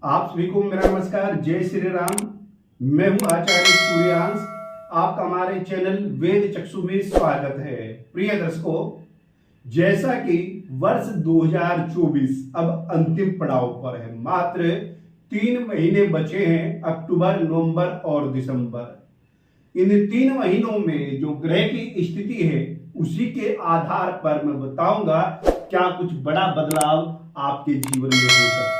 आप सभी को मेरा नमस्कार। जय श्री राम। मैं हूं आचार्य सूर्यांश। आपका हमारे चैनल वेद चक्षु में स्वागत है। प्रिय दर्शकों, जैसा कि वर्ष 2024 अब अंतिम पड़ाव पर है। मात्र 3 महीने बचे हैं, अक्टूबर, नवंबर और दिसंबर। इन 3 महीनों में जो ग्रह की स्थिति है उसी के आधार पर मैं बताऊंगा क्या कुछ बड़ा बदलाव आपके जीवन में हो सकता है।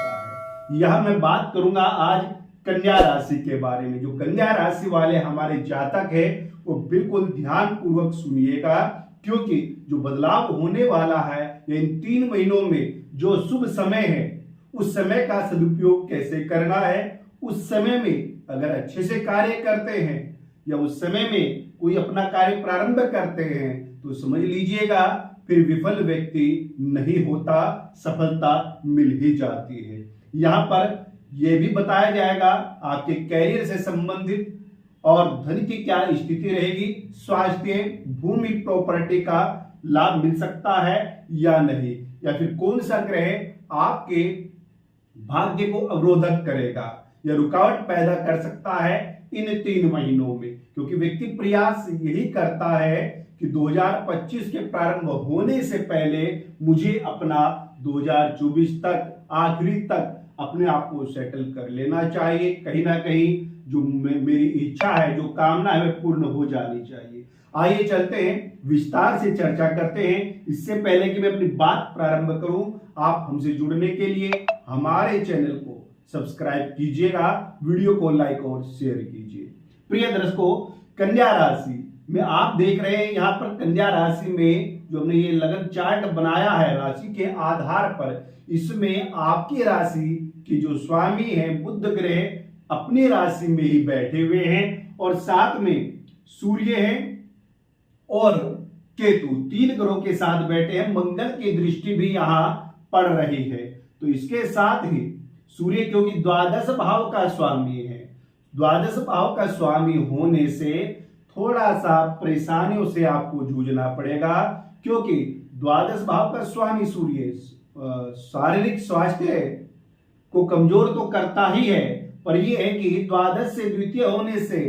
यह मैं बात करूंगा आज कन्या राशि के बारे में। जो कन्या राशि वाले हमारे जातक है वो बिल्कुल ध्यान पूर्वक सुनिएगा, क्योंकि जो बदलाव होने वाला है इन 3 महीनों में जो शुभ समय है उस समय का सदुपयोग कैसे करना है। उस समय में अगर अच्छे से कार्य करते हैं या उस समय में कोई अपना कार्य प्रारंभ करते हैं तो समझ लीजिएगा फिर विफल व्यक्ति नहीं होता, सफलता मिल ही जाती है। यहाँ पर यह भी बताया जाएगा आपके कैरियर से संबंधित और धन की क्या स्थिति रहेगी, स्वास्थ्य, भूमि, प्रॉपर्टी का लाभ मिल सकता है या नहीं, या फिर कौन सा ग्रह आपके भाग्य को अवरोधक करेगा या रुकावट पैदा कर सकता है इन 3 महीनों में। क्योंकि व्यक्ति प्रयास यही करता है कि 2025 के प्रारंभ होने से पहले मुझे अपना 2024 तक आखिरी तक अपने आप को सेटल कर लेना चाहिए। कहीं ना कहीं जो मेरी इच्छा है, जो कामना है, वह पूर्ण हो जानी चाहिए। आइए चलते हैं, विस्तार से चर्चा करते हैं। इससे पहले कि मैं अपनी बात प्रारंभ करूं, आप हमसे जुड़ने के लिए हमारे चैनल को सब्सक्राइब कीजिएगा, वीडियो को लाइक और शेयर कीजिए। प्रिय दर्शकों, कन्या राशि में आप देख रहे हैं यहाँ पर कन्या राशि में जो हमने ये लगन चार्ट बनाया है राशि के आधार पर, इसमें आपकी राशि के जो स्वामी हैं बुध ग्रह अपनी राशि में ही बैठे हुए हैं और साथ में सूर्य हैं और केतु 3 ग्रहों के साथ बैठे हैं। मंगल की दृष्टि भी यहां पड़ रही है। तो इसके साथ ही सूर्य क्योंकि द्वादश भाव का स्वामी है, द्वादश भाव का स्वामी होने से थोड़ा सा परेशानियों से आपको जूझना पड़ेगा, क्योंकि द्वादश भाव का स्वामी सूर्य शारीरिक स्वास्थ्य को कमजोर तो करता ही है, पर यह है कि द्वादश से द्वितीय होने से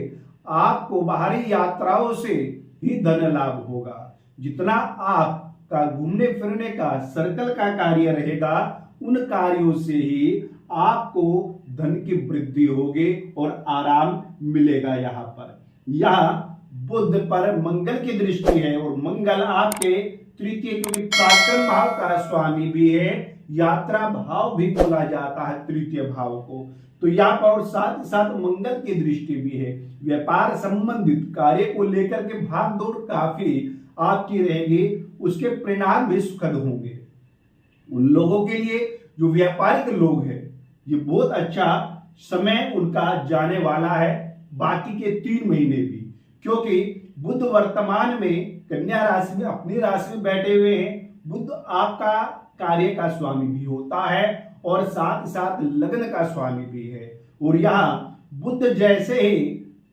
आपको बाहरी यात्राओं से ही धन लाभ होगा। जितना आपका घूमने फिरने का सर्कल का कार्य रहेगा उन कार्यों से ही आपको धन की वृद्धि होगी और आराम मिलेगा। यहाँ पर बुध पर मंगल की दृष्टि है और मंगल आपके तृतीय, क्योंकि पराक्रम भाव का स्वामी भी है, यात्रा भाव भी बोला जाता है तृतीय भाव को। तो यहाँ पर और साथ साथ मंगल की दृष्टि भी है। व्यापार संबंधित कार्य को लेकर के भाग दौड़ काफी आपकी रहेगी, उसके परिणाम भी सुखद होंगे। उन लोगों के लिए जो व्यापारिक लोग हैं ये बहुत अच्छा समय उनका जाने वाला है, बाकी के 3 महीने भी, क्योंकि बुध वर्तमान में कन्या राशि में अपनी राशि में बैठे हुए हैं। बुध आपका कार्य का स्वामी भी होता है और साथ साथ लग्न का स्वामी भी है। और यहाँ बुध जैसे ही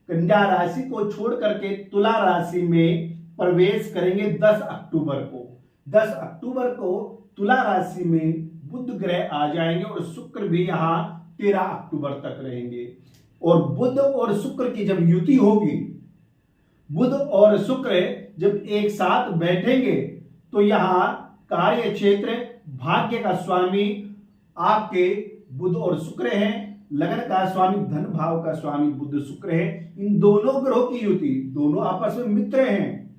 कन्या राशि को छोड़ करके तुला राशि में प्रवेश करेंगे 10 अक्टूबर को, 10 अक्टूबर को तुला राशि में बुध ग्रह आ जाएंगे और शुक्र भी यहाँ 13 अक्टूबर तक रहेंगे। और बुध और शुक्र की जब युति होगी, बुध और शुक्र जब एक साथ बैठेंगे तो यहाँ कार्य क्षेत्र, भाग्य का स्वामी आपके बुध और शुक्र हैं, लगन का स्वामी, धन भाव का स्वामी बुध शुक्र है। इन दोनों ग्रहों की युति, दोनों आपस में मित्र हैं।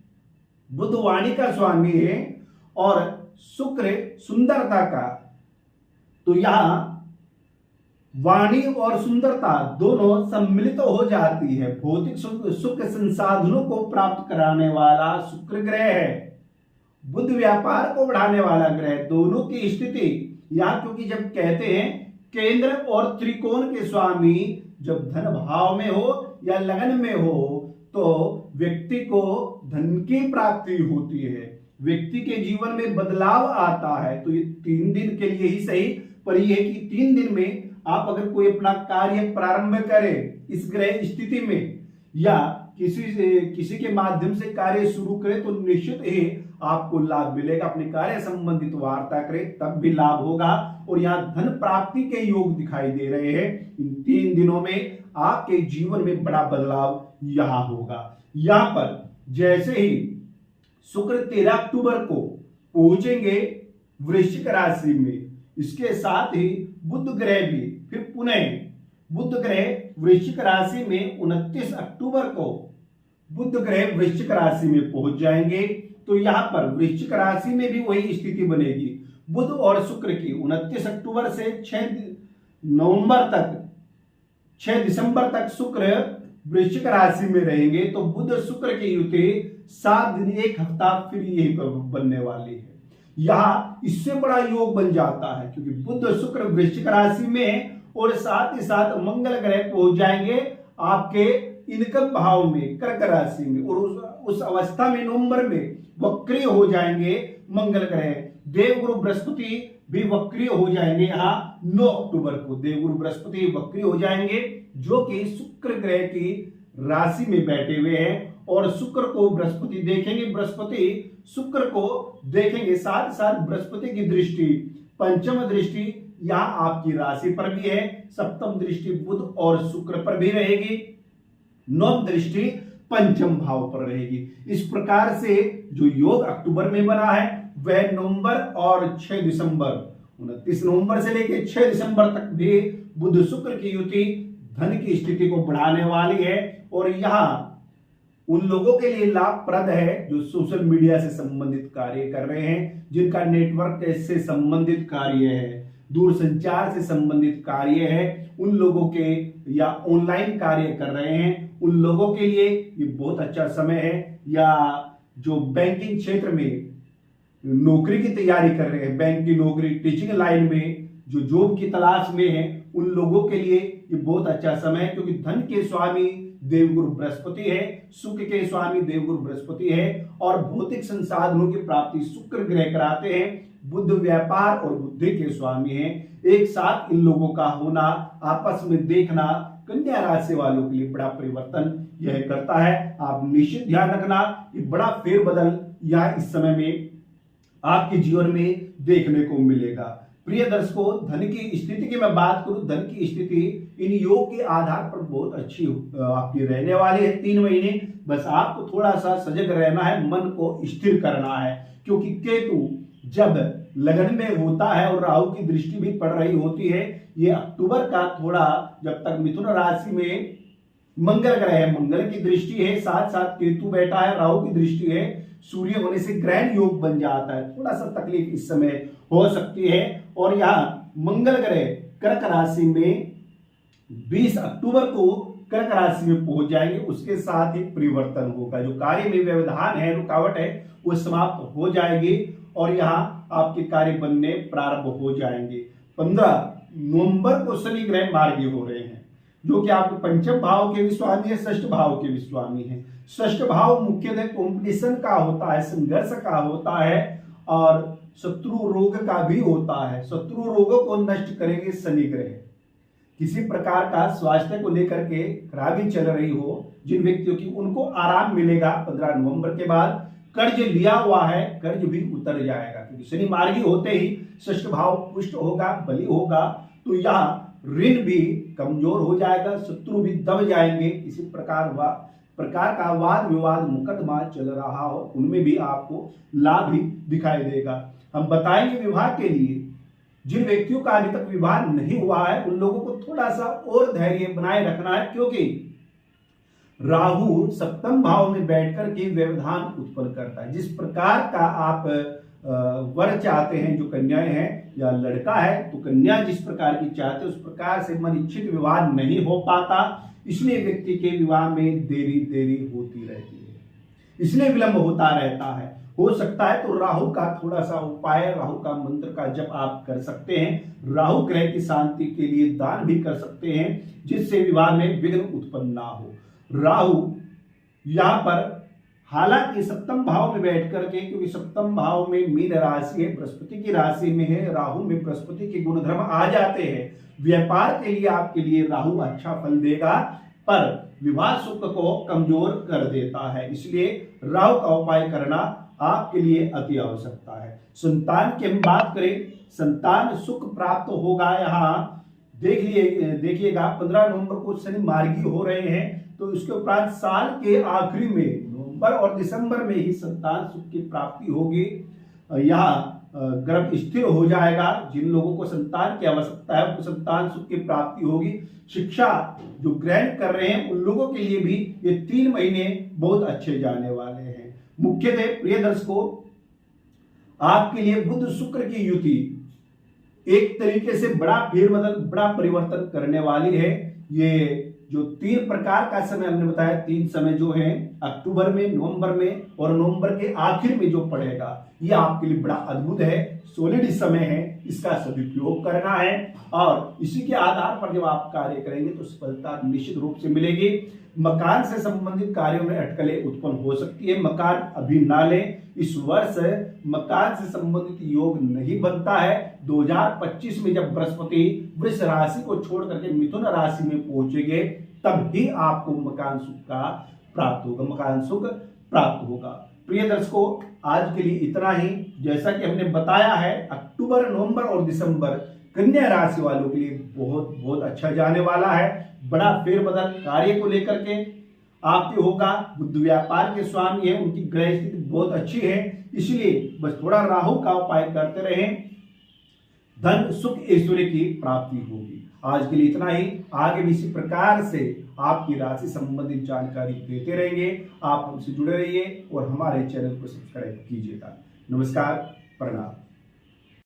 बुध वाणी का स्वामी है और शुक्र सुंदरता का। तो यहां वाणी और सुंदरता दोनों सम्मिलित हो जाती है। भौतिक सुख संसाधनों को प्राप्त कराने वाला शुक्र ग्रह है, बुध व्यापार को बढ़ाने वाला ग्रह। दोनों की स्थिति यहाँ, क्योंकि जब कहते हैं केंद्र और त्रिकोण के स्वामी जब धन भाव में हो या लगन में हो तो व्यक्ति को धन की प्राप्ति होती है, व्यक्ति के जीवन में बदलाव आता है। तो ये 3 दिन के लिए ही सही, पर यह है कि 3 दिन में आप अगर कोई अपना कार्य प्रारंभ करें इस ग्रह स्थिति में, या किसी के माध्यम से कार्य शुरू करें तो निश्चित ही आपको लाभ मिलेगा। अपने कार्य संबंधित वार्ता करें तब भी लाभ होगा। और यहाँ धन प्राप्ति के योग दिखाई दे रहे हैं। इन 3 दिनों में आपके जीवन में बड़ा बदलाव यहां होगा। यहां पर जैसे ही शुक्र 13 अक्टूबर को पहुंचेंगे वृश्चिक राशि में, इसके साथ ही बुध ग्रह भी फिर पुनः बुध ग्रह वृश्चिक राशि में 29 अक्टूबर को बुध ग्रह वृश्चिक राशि में पहुंच जाएंगे। तो यहां पर वृश्चिक राशि में भी वही स्थिति बनेगी। बुध और शुक्र की 29 अक्टूबर से 6 दिसंबर तक शुक्र वृश्चिक राशि में रहेंगे। तो बुध शुक्र की युति 7 दिन 1 हफ्ता फिर यही बनने वाली है। यहां इससे बड़ा योग बन जाता है क्योंकि बुध शुक्र वृश्चिक राशि में और साथ ही साथ मंगल ग्रह पहुंच जाएंगे आपके इनकम भाव में कर्क राशि में। और उस अवस्था में नवंबर में वक्रीय हो जाएंगे मंगल ग्रह। देवगुरु बृहस्पति भी वक्रीय हो जाएंगे। यहाँ 9 अक्टूबर को देवगुरु बृहस्पति वक्रीय हो जाएंगे, जो कि शुक्र ग्रह की राशि में बैठे हुए हैं। और शुक्र को बृहस्पति देखेंगे, बृहस्पति शुक्र को देखेंगे। साथ साथ बृहस्पति की दृष्टि, पंचम दृष्टि यहाँ आपकी राशि पर भी है। सप्तम दृष्टि बुध और शुक्र पर भी रहेगी। नवम दृष्टि पंचम भाव पर रहेगी। इस प्रकार से जो योग अक्टूबर में बना है वह नवंबर और 6 दिसंबर 29 नवंबर से लेकर 6 दिसंबर तक भी बुध शुक्र की युति धन की स्थिति को बढ़ाने वाली है। और यहाँ उन लोगों के लिए लाभप्रद है जो सोशल मीडिया से संबंधित कार्य कर रहे हैं, जिनका नेटवर्क से संबंधित कार्य है, दूरसंचार से संबंधित कार्य है, उन लोगों के या ऑनलाइन कार्य कर रहे हैं उन लोगों के लिए ये बहुत अच्छा समय है। या जो बैंकिंग क्षेत्र में नौकरी की तैयारी कर रहे हैं, बैंक की नौकरी, टीचिंग लाइन में जो जॉब की तलाश में है, उन लोगों के लिए ये बहुत अच्छा समय है। क्योंकि धन के स्वामी देवगुरु बृहस्पति है, सुख के स्वामी देवगुरु बृहस्पति है और भौतिक संसाधनों की प्राप्ति शुक्र ग्रह कराते हैं। बुध व्यापार और बुद्धि के स्वामी हैं। एक साथ इन लोगों का होना, आपस में देखना कन्या राशि वालों के लिए बड़ा परिवर्तन यह करता है। आप निश्चित ध्यान रखना, ये बड़ा फेरबदल यह इस समय में आपके जीवन में देखने को मिलेगा। प्रिय दर्शकों, धन की स्थिति की मैं बात करूं, धन की स्थिति इन योग के आधार पर बहुत अच्छी आपकी रहने वाली है 3 महीने। बस आपको थोड़ा सा सजग रहना है, मन को स्थिर करना है। क्योंकि केतु जब लगन में होता है और राहु की दृष्टि भी पड़ रही होती है, ये अक्टूबर का थोड़ा, जब तक मिथुन राशि में मंगल ग्रह है, मंगल की दृष्टि है, साथ साथ केतु बैठा है, राहु की दृष्टि है, सूर्य होने से ग्रहण योग बन जाता है। थोड़ा सा तकलीफ इस समय हो सकती है। और यहाँ मंगल ग्रह कर्क राशि में 20 अक्टूबर को कर्क राशि में पहुंच जाएंगे। उसके साथ ही परिवर्तन होगा, जो कार्य में व्यवधान है, रुकावट है, वो समाप्त हो जाएगी और यहाँ आपके कार्य बनने प्रारंभ हो जाएंगे। 15 नवंबर को शनि ग्रह मार्गी हो रहे हैं, जो कि आपके पंचम भाव के भी स्वामी है, षष्ठ भाव के भी स्वामी है। षष्ठ भाव मुख्यतः कंपटीशन का होता है, संघर्ष का होता है और शत्रु रोग का भी होता है। शत्रु रोगों को नष्ट करेंगे शनि ग्रह। किसी प्रकार का स्वास्थ्य को लेकर के खराबी चल रही हो जिन व्यक्तियों की, उनको आराम मिलेगा 15 नवंबर के बाद। कर्ज लिया हुआ है, कर्ज भी उतर जाएगा क्योंकि शनि मार्गी होते ही षष्ठ भाव पुष्ट होगा, बली होगा। तो यहाँ ऋण भी कमजोर हो जाएगा, शत्रु भी दब जाएंगे। इसी प्रकार का वाद विवाद मुकदमा चल रहा हो, उनमें भी आपको लाभ ही दिखाई देगा। हम बताएंगे विवाह के लिए जिन व्यक्तियों का अभी तक विवाह नहीं हुआ है, उन लोगों को थोड़ा सा और धैर्य बनाए रखना है। क्योंकि राहु सप्तम भाव में बैठकर के व्यवधान उत्पन्न करता है। जिस प्रकार का आप वर चाहते हैं, जो कन्याएं हैं या लड़का है, तो कन्या जिस प्रकार की चाहते हैं उस प्रकार से मन इच्छित विवाह नहीं हो पाता। इसलिए व्यक्ति के विवाह में देरी होती रहती है, इसलिए विलंब होता रहता है। हो सकता है तो राहु का थोड़ा सा उपाय, राहु का मंत्र का जप आप कर सकते हैं। राहु ग्रह की शांति के लिए दान भी कर सकते हैं, जिससे विवाह में विघ्न उत्पन्न ना हो। राहु यहाँ पर हालांकि सप्तम भाव में बैठ करके, क्योंकि सप्तम भाव में मीन राशि है, बृहस्पति की राशि में है, राहु में बृहस्पति के गुणधर्म आ जाते हैं। व्यापार के लिए आपके लिए राहु अच्छा फल देगा। पर विवाह सुख को कमजोर कर देता है। इसलिए राहु का उपाय करना आपके लिए अति आवश्यकता है। संतान की हम बात करें, संतान सुख प्राप्त होगा। यहाँ देखिएगा 15 नवंबर को शनि मार्गी हो रहे हैं, तो इसके उपरांत साल के आखिरी में नवंबर और दिसंबर में ही संतान सुख की प्राप्ति होगी। यहाँ गर्भ स्थिर हो जाएगा। जिन लोगों को संतान की आवश्यकता है उनको संतान सुख की प्राप्ति होगी। शिक्षा जो ग्रहण कर रहे हैं उन लोगों के लिए भी ये 3 महीने बहुत अच्छे जाने वाले हैं। मुख्यतः प्रिय दर्शकों, आपके लिए बुध शुक्र की युति एक तरीके से बड़ा फेरबदल, बड़ा परिवर्तन करने वाली है। ये जो 3 प्रकार का समय हमने बताया, 3 समय जो है अक्टूबर में, नवंबर में और नवंबर के आखिर में जो पड़ेगा, ये आपके लिए बड़ा अद्भुत है, सॉलिड समय है। इसका सदुपयोग करना है और इसी के आधार पर जब आप कार्य करेंगे तो सफलता निश्चित रूप से मिलेगी। मकान से संबंधित कार्यों में अटकलें उत्पन्न हो सकती है, मकान अभी ना लें। इस वर्ष मकान से संबंधित योग नहीं बनता है। 2025 में जब बृहस्पति वृष राशि को छोड़ करके मिथुन राशि में पहुंचेंगे तब ही आपको मकान सुख का प्राप्त होगा, मकान सुख प्राप्त होगा। प्रिय दर्शकों, आज के लिए इतना ही। जैसा कि हमने बताया है, अक्टूबर, नवंबर और दिसंबर कन्या राशि वालों के लिए बहुत बहुत अच्छा जाने वाला है। बड़ा फेरबदल कार्य को लेकर के आपके होगा। बुध व्यापार के स्वामी है, उनकी ग्रह स्थिति बहुत अच्छी है, इसलिए बस थोड़ा राहु का उपाय करते रहें, धन सुख ऐश्वर्य की प्राप्ति होगी। आज के लिए इतना ही। आगे भी इसी प्रकार से आपकी राशि संबंधित जानकारी देते रहेंगे। आप हमसे जुड़े रहिए और हमारे चैनल को सब्सक्राइब कीजिएगा। नमस्कार, प्रणाम।